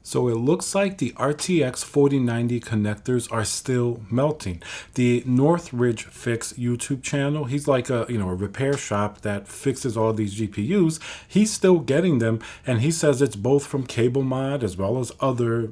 So it looks like the RTX 4090 connectors are still melting. The Northridge Fix YouTube channel, he's like a repair shop that fixes all these GPUs. He's still getting them, and he says it's both from cable mod as well as other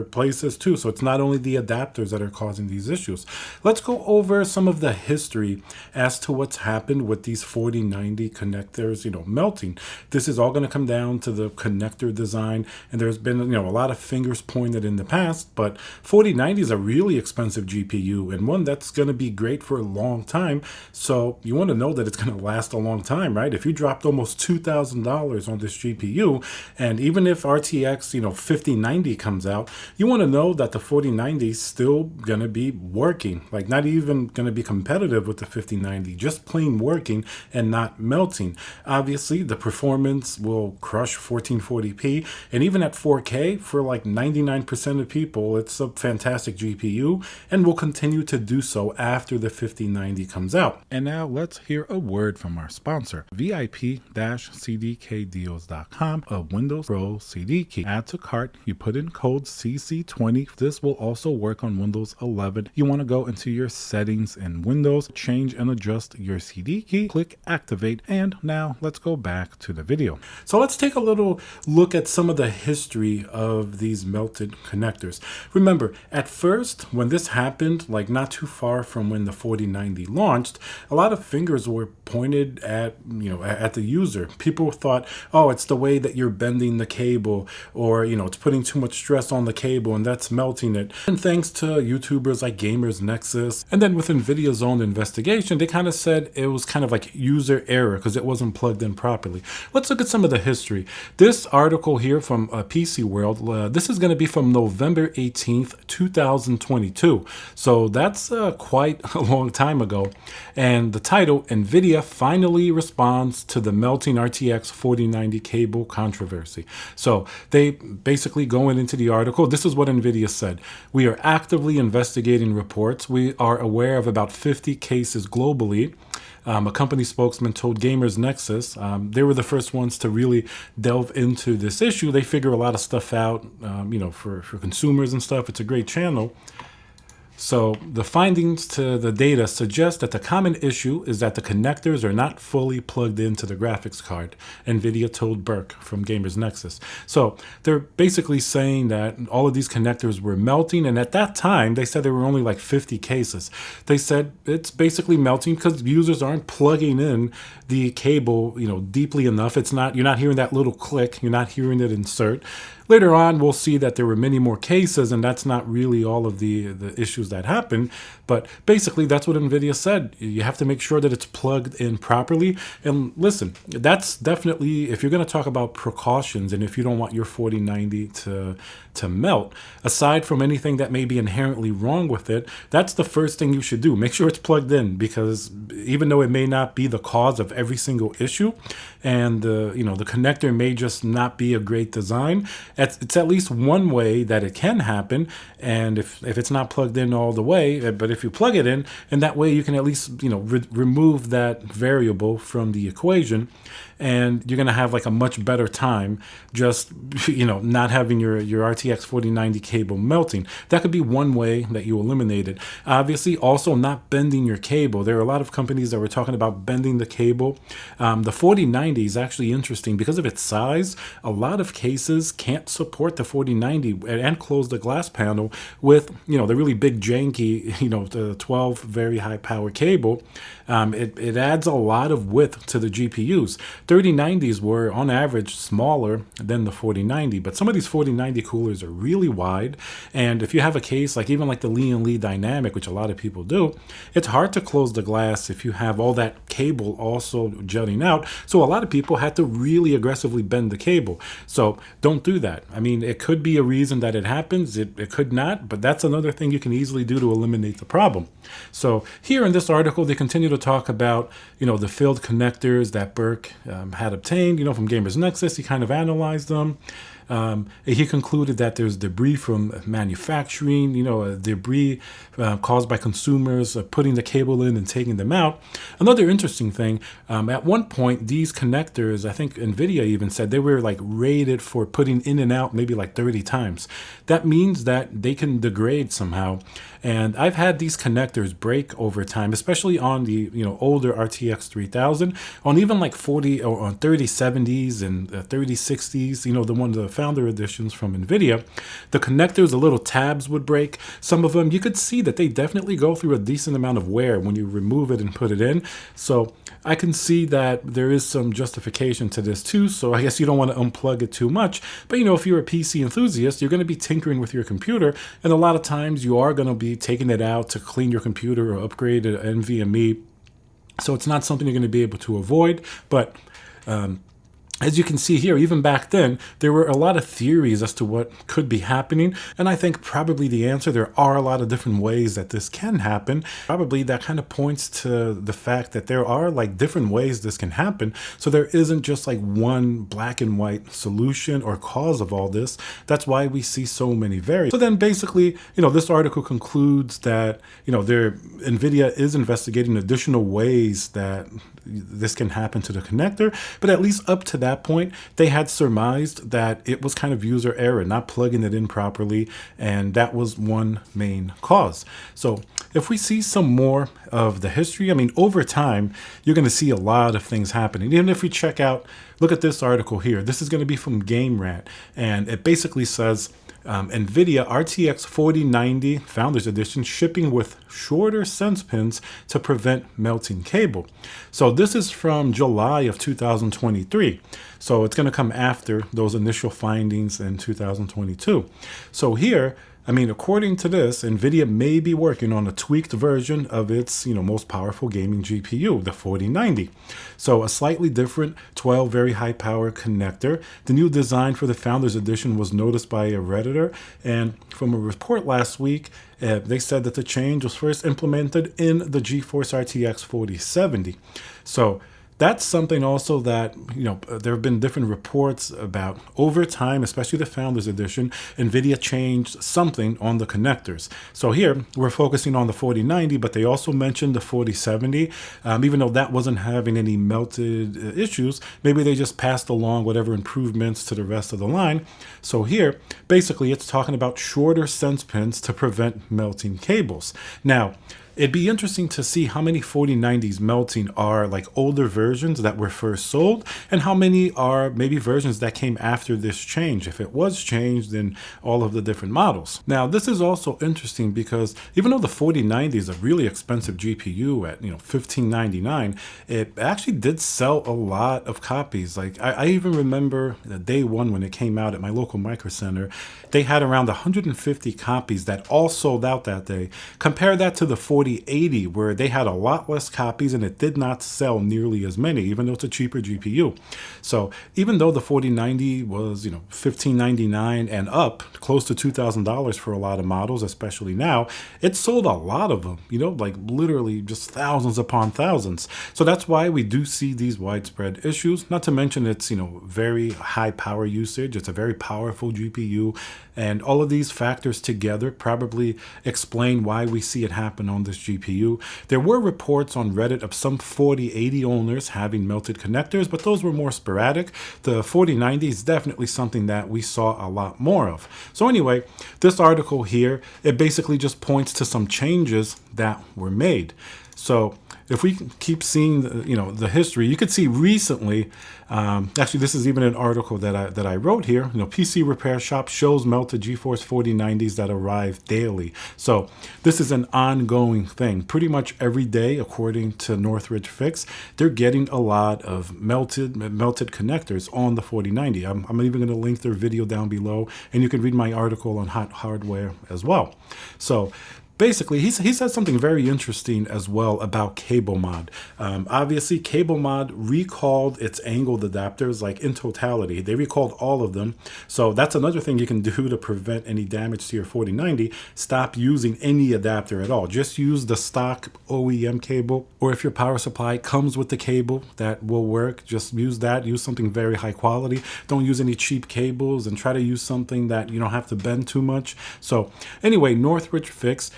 places too. So it's not only the adapters that are causing these issues. Let's go over some of the history as to what's happened with these 4090 connectors, melting. This is all going to come down to the connector design, and there's been a lot of fingers pointed in the past, but 4090 is a really expensive GPU and one that's going to be great for a long time. So you want to know that it's going to last a long time, right? If you dropped almost $2,000 on this GPU, and even if RTX 5090 comes out, you want to know that the 4090 is still going to be working, like not even going to be competitive with the 5090, just plain working and not melting. Obviously the performance will crush 1440p, and even at 4K for like 99% of people, it's a fantastic GPU and will continue to do so after the 5090 comes out. And now let's hear a word from our sponsor, VIP-CDKdeals.com, a Windows Pro CD key. Add to cart, you put in code CC20. This will also work on Windows 11. You want to go into your settings in Windows, change and adjust your CD key, click activate, and now let's go back to the video. So let's take a little look at some of the history of these melted connectors. Remember, at first, when this happened, like not too far from when the 4090 launched, a lot of fingers were pointed at the user. People thought, oh, it's the way that you're bending the cable, or it's putting too much stress on the cable and that's melting it. And thanks to YouTubers like Gamers Nexus, and then with NVIDIA's own investigation, they kind of said it was kind of like user error because it wasn't plugged in properly. Let's look at some of the history. This article here from PC World, this is going to be from November 18th, 2022. So that's quite a long time ago. And the title, NVIDIA finally responds to the melting RTX 4090 cable controversy. So they basically going into the article. This is what NVIDIA said. We are actively investigating reports. We are aware of about 50 cases globally. A company spokesman told Gamers Nexus, they were the first ones to really delve into this issue. They figure a lot of stuff out, for consumers and stuff. It's a great channel. So the findings to the data suggest that the common issue is that the connectors are not fully plugged into the graphics card, NVIDIA told Burke from Gamers Nexus. So they're basically saying that all of these connectors were melting, and at that time they said there were only like 50 cases. They said it's basically melting because users aren't plugging in the cable deeply enough. You're not hearing that little click, you're not hearing it insert. Later on, we'll see that there were many more cases, and that's not really all of the issues that happened. But basically, that's what NVIDIA said. You have to make sure that it's plugged in properly. And listen, that's definitely, if you're going to talk about precautions and if you don't want your 4090 to melt, aside from anything that may be inherently wrong with it, that's the first thing you should do. Make sure it's plugged in, because even though it may not be the cause of every single issue, and the connector may just not be a great design, it's at least one way that it can happen. And if it's not plugged in all the way, but if you plug it in, and that way you can at least remove that variable from the equation, and you're going to have like a much better time just not having your RTX 4090 cable melting. That could be one way that you eliminate it. Obviously, also not bending your cable. There are a lot of companies that were talking about bending the cable. The 4090 is actually interesting because of its size. A lot of cases can't support the 4090 and close the glass panel with the really big janky the 12 very high power cable. It adds a lot of width to the GPUs. 3090s were on average smaller than the 4090, but some of these 4090 coolers are really wide, and if you have a case like even like the Lee & Lee Dynamic, which a lot of people do, it's hard to close the glass if you have all that cable also jutting out. So a lot of people had to really aggressively bend the cable. So don't do that. I mean, it could be a reason that it happens, it could not, but that's another thing you can easily do to eliminate the problem. So here in this article, they continue to talk about the filled connectors that Burke had obtained from Gamers Nexus. He kind of analyzed them. He concluded that there's debris from manufacturing, debris caused by consumers putting the cable in and taking them out. Another interesting thing, at one point, these connectors, I think NVIDIA even said they were like rated for putting in and out maybe like 30 times. That means that they can degrade somehow. And I've had these connectors break over time, especially on the older RTX 3000, on even like 40 or on 3070s and 3060s, the founder editions from NVIDIA. The connectors, the little tabs would break. Some of them, you could see that they definitely go through a decent amount of wear when you remove it and put it in. So I can see that there is some justification to this too. So I guess you don't want to unplug it too much. But if you're a PC enthusiast, you're going to be tinkering with your computer. And a lot of times you are going to be taking it out to clean your computer or upgrade to NVMe. So it's not something you're going to be able to avoid. But as you can see here, even back then, there were a lot of theories as to what could be happening. And I think probably the answer, there are a lot of different ways that this can happen. Probably that kind of points to the fact that there are like different ways this can happen. So there isn't just like one black and white solution or cause of all this. That's why we see so many variants. So then basically, this article concludes that, NVIDIA is investigating additional ways that this can happen to the connector, but at least up to that point, they had surmised that it was kind of user error, not plugging it in properly, and that was one main cause. So if we see some more of the history, over time, you're going to see a lot of things happening. Even if we look at this article here, this is going to be from GameRant, and it basically says, NVIDIA RTX 4090 Founders Edition shipping with shorter sense pins to prevent melting cable. So this is from July of 2023. So it's going to come after those initial findings in 2022. So here, according to this, NVIDIA may be working on a tweaked version of its, most powerful gaming GPU, the 4090. So a slightly different 12 very high power connector. The new design for the Founders Edition was noticed by a Redditor, and from a report last week, they said that the change was first implemented in the GeForce RTX 4070. So that's something also that, there have been different reports about over time, especially the Founders Edition, NVIDIA changed something on the connectors. So here we're focusing on the 4090, but they also mentioned the 4070. Even though that wasn't having any melted issues, maybe they just passed along whatever improvements to the rest of the line. So here, basically, it's talking about shorter sense pins to prevent melting cables. Now, it'd be interesting to see how many 4090s melting are like older versions that were first sold, and how many are maybe versions that came after this change, if it was changed in all of the different models. Now, this is also interesting because even though the 4090 is a really expensive GPU at $1,599, it actually did sell a lot of copies. Like I even remember the day one when it came out at my local Micro Center, they had around 150 copies that all sold out that day. Compare that to the 4080, where they had a lot less copies and it did not sell nearly as many, even though it's a cheaper GPU. So even though the 4090 was, $1,599 and up, close to $2,000 for a lot of models, especially now, it sold a lot of them, like literally just thousands upon thousands. So that's why we do see these widespread issues, not to mention it's, very high power usage. It's a very powerful GPU. And all of these factors together probably explain why we see it happen on this GPU. There were reports on Reddit of some 4080 owners having melted connectors, but those were more sporadic. The 4090 is definitely something that we saw a lot more of. So anyway, this article here, it basically just points to some changes that were made. So if we keep seeing the history, you could see recently, actually this is even an article that I wrote here, PC Repair Shop shows melted GeForce 4090s that arrive daily. So this is an ongoing thing. Pretty much every day, according to Northridge Fix, they're getting a lot of melted connectors on the 4090. I'm even going to link their video down below, and you can read my article on hot hardware as well. So basically, he said something very interesting as well about CableMod. Obviously, CableMod recalled its angled adapters, like in totality. They recalled all of them. So that's another thing you can do to prevent any damage to your 4090. Stop using any adapter at all. Just use the stock OEM cable, or if your power supply comes with the cable, that will work. Just use that. Use something very high quality. Don't use any cheap cables, and try to use something that you don't have to bend too much. So anyway, Northridge Fix.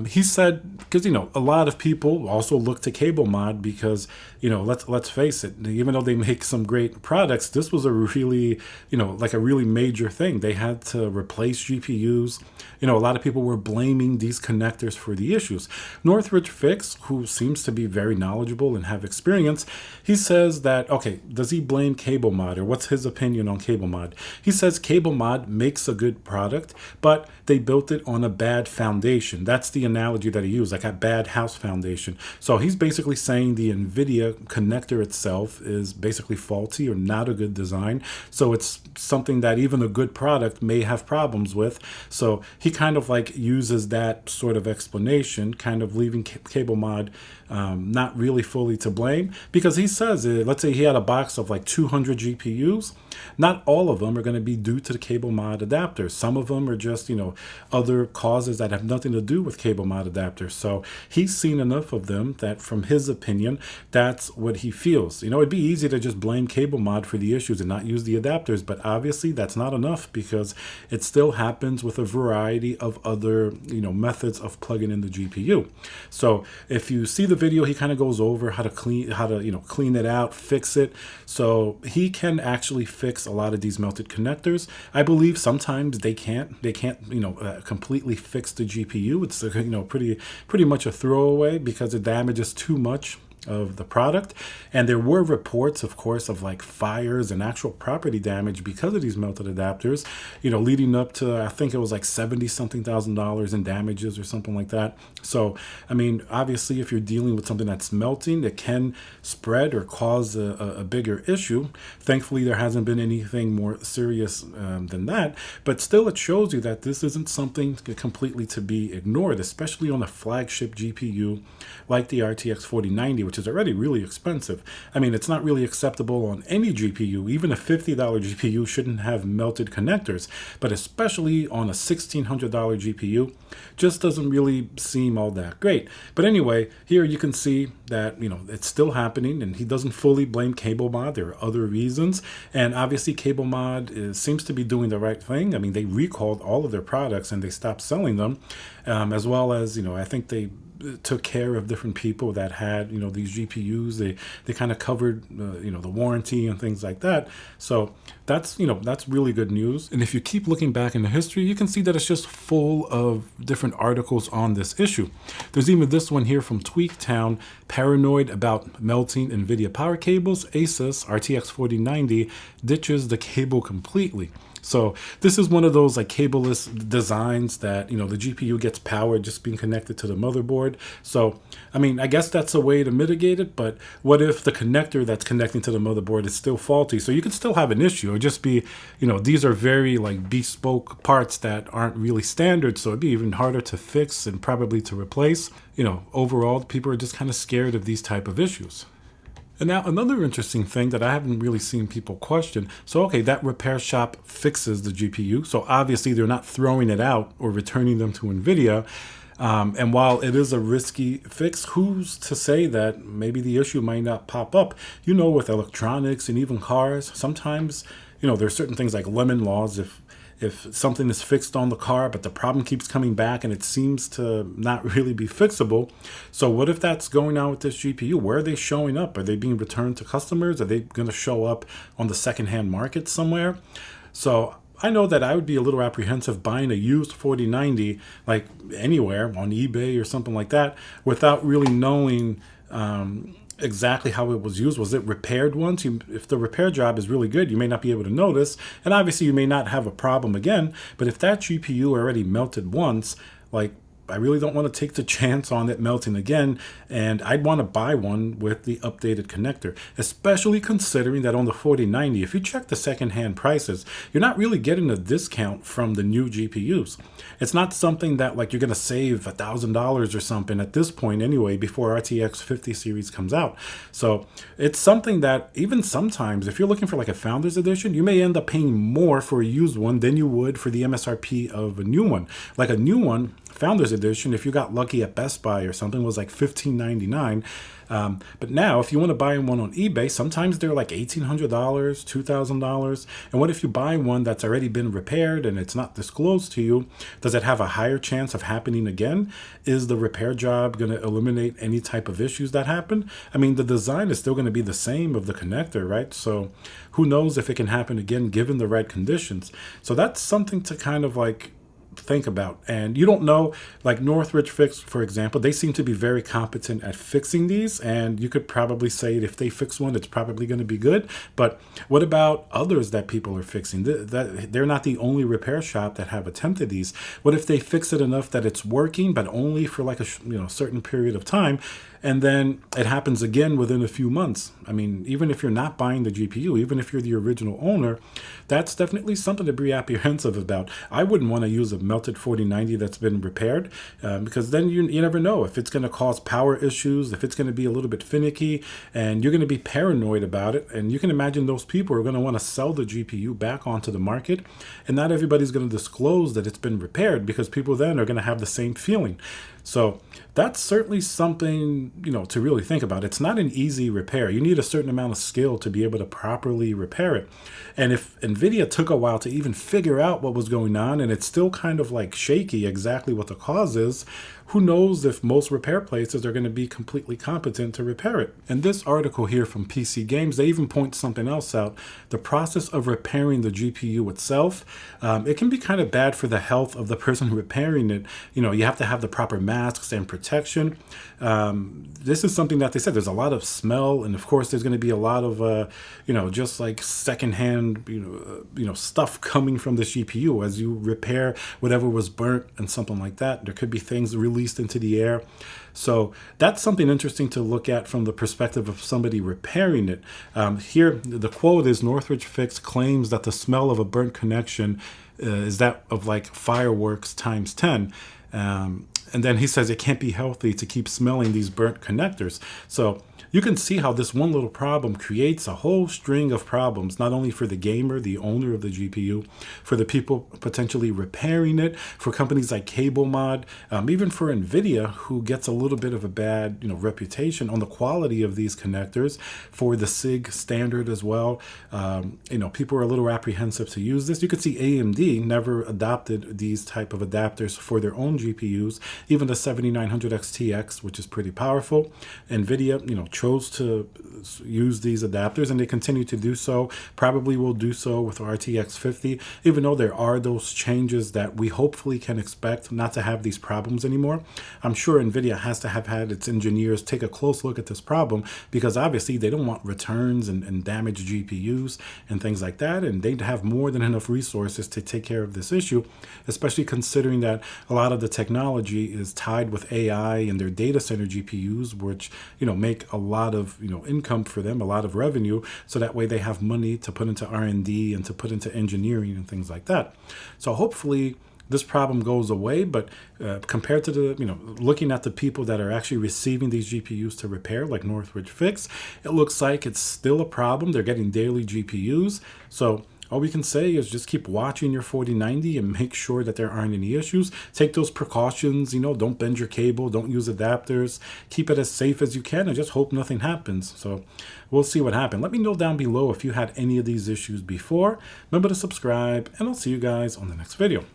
He said, because a lot of people also look to CableMod because let's face it, even though they make some great products, this was a really like a really major thing. They had to replace GPUs. A lot of people were blaming these connectors for the issues. Northridge Fix, who seems to be very knowledgeable and have experience, he says that, okay, does he blame CableMod, or what's his opinion on CableMod? He says CableMod makes a good product, but they built it on a bad foundation. That's the analogy that he used, like a bad house foundation. So he's basically saying the NVIDIA connector itself is basically faulty or not a good design. So it's something that even a good product may have problems with. So he kind of like uses that sort of explanation, kind of leaving CableMod not really fully to blame, because he says, let's say he had a box of like 200 GPUs. Not all of them are going to be due to the CableMod adapters. Some of them are just, other causes that have nothing to do with CableMod adapters. So he's seen enough of them that, from his opinion, that's what he feels. It'd be easy to just blame CableMod for the issues and not use the adapters, but obviously that's not enough, because it still happens with a variety of other, methods of plugging in the GPU. So if you see the video, he kind of goes over how to clean it out, fix it. So he can actually fix a lot of these melted connectors. I believe sometimes they can't completely fix the GPU. It's pretty much a throwaway because it damages too much of the product. And there were reports, of course, of like fires and actual property damage because of these melted adapters, leading up to, I think it was like $70-something thousand in damages or something like that. So, I mean, obviously, if you're dealing with something that's melting, it can spread or cause a bigger issue. Thankfully, there hasn't been anything more serious than that. But still, it shows you that this isn't something completely to be ignored, especially on a flagship GPU like the RTX 4090, which is already really expensive. I mean, it's not really acceptable on any GPU. Even a $50 GPU shouldn't have melted connectors, but especially on a $1,600 GPU, just doesn't really seem all that great. But anyway, here you can see that, it's still happening, and he doesn't fully blame CableMod. There are other reasons, and obviously CableMod seems to be doing the right thing. I mean, they recalled all of their products and they stopped selling them, as well as, I think they took care of different people that had these GPUs. They kind of covered the warranty and things like that. So that's really good news. And if you keep looking back in the history, you can see that it's just full of different articles on this issue. There's even this one here from Tweaktown: paranoid about melting NVIDIA power cables, Asus RTX 4090 ditches the cable completely. So this is one of those like cableless designs that, the GPU gets power just being connected to the motherboard. So, I mean, I guess that's a way to mitigate it, but what if the connector that's connecting to the motherboard is still faulty? So you could still have an issue. It would just be, these are very like bespoke parts that aren't really standard. So it'd be even harder to fix and probably to replace. Overall, people are just kind of scared of these type of issues. And now another interesting thing that I haven't really seen people question. So, okay, that repair shop fixes the GPU. So obviously they're not throwing it out or returning them to NVIDIA. And while it is a risky fix, who's to say that maybe the issue might not pop up? With electronics and even cars, sometimes, there's certain things like lemon laws. If something is fixed on the car, but the problem keeps coming back and it seems to not really be fixable. So what if that's going on with this GPU? Where are they showing up? Are they being returned to customers? Are they going to show up on the secondhand market somewhere? So I know that I would be a little apprehensive buying a used 4090, like anywhere on eBay or something like that, without really knowing exactly how it was used. Was it repaired once? If the repair job is really good, you may not be able to notice, and obviously you may not have a problem again. But if that GPU already melted once, like, I really don't want to take the chance on it melting again, and I'd want to buy one with the updated connector, especially considering that on the 4090, if you check the secondhand prices, you're not really getting a discount from the new GPUs. It's not something that like you're going to save $1,000 or something at this point anyway before RTX 50 series comes out. So it's something that even sometimes if you're looking for like a Founders Edition, you may end up paying more for a used one than you would for the MSRP of a new one. Like a new one, Founders Edition, if you got lucky at Best Buy or something, was like $15.99. But now, if you want to buy one on eBay, sometimes they're like $1,800, $2,000. And what if you buy one that's already been repaired and it's not disclosed to you? Does it have a higher chance of happening again? Is the repair job going to eliminate any type of issues that happen? I mean, the design is still going to be the same of the connector, right? So who knows if it can happen again given the right conditions? So that's something to kind of like think about. And you don't know, like Northridge Fix, for example, they seem to be very competent at fixing these, and you could probably say if they fix one, it's probably going to be good. But what about others that people are fixing? They're not the only repair shop that have attempted these. What if they fix it enough that it's working, but only for like a certain period of time, and then it happens again within a few months? I mean, even if you're not buying the GPU, even if you're the original owner, that's definitely something to be apprehensive about. I wouldn't want to use a melted 4090 that's been repaired because then you never know if it's going to cause power issues, if it's going to be a little bit finicky, and you're going to be paranoid about it. And you can imagine those people are going to want to sell the GPU back onto the market, and not everybody's going to disclose that it's been repaired because people then are going to have the same feeling. So that's certainly something, to really think about. It's not an easy repair. You need a certain amount of skill to be able to properly repair it. And if NVIDIA took a while to even figure out what was going on, and it's still kind of like shaky exactly what the cause is, who knows if most repair places are going to be completely competent to repair it. In this article here from PC Games, they even point something else out. The process of repairing the GPU itself, it can be kind of bad for the health of the person repairing it. You have to have the proper masks and protection. This is something that they said there's a lot of smell, and of course there's going to be a lot of just like secondhand stuff coming from the GPU as you repair whatever was burnt and something like that. There could be things released into the air. So that's something interesting to look at from the perspective of somebody repairing it. Here, the quote is, Northridge Fix claims that the smell of a burnt connection is that of like fireworks times 10. And then he says it can't be healthy to keep smelling these burnt connectors. So you can see how this one little problem creates a whole string of problems, not only for the gamer, the owner of the GPU, for the people potentially repairing it, for companies like CableMod, even for NVIDIA, who gets a little bit of a bad reputation on the quality of these connectors, for the SIG standard as well. People are a little apprehensive to use this. You could see AMD never adopted these type of adapters for their own GPUs, even the 7900 XTX, which is pretty powerful. NVIDIA, chose to use these adapters, and they continue to do so. Probably will do so with RTX 50, even though there are those changes that we hopefully can expect not to have these problems anymore. I'm sure NVIDIA has to have had its engineers take a close look at this problem, because obviously they don't want returns and damaged GPUs and things like that, and they have more than enough resources to take care of this issue, especially considering that a lot of the technology is tied with AI and their data center GPUs, which make a lot of income for them, a lot of revenue, so that way they have money to put into R&D and to put into engineering and things like that. So hopefully this problem goes away, but compared to the looking at the people that are actually receiving these GPUs to repair, like Northridge Fix, it looks like it's still a problem. They're getting daily GPUs. So all we can say is just keep watching your 4090 and make sure that there aren't any issues. Take those precautions, don't bend your cable, don't use adapters, keep it as safe as you can, and just hope nothing happens. So we'll see what happens. Let me know down below if you had any of these issues before. Remember to subscribe, and I'll see you guys on the next video.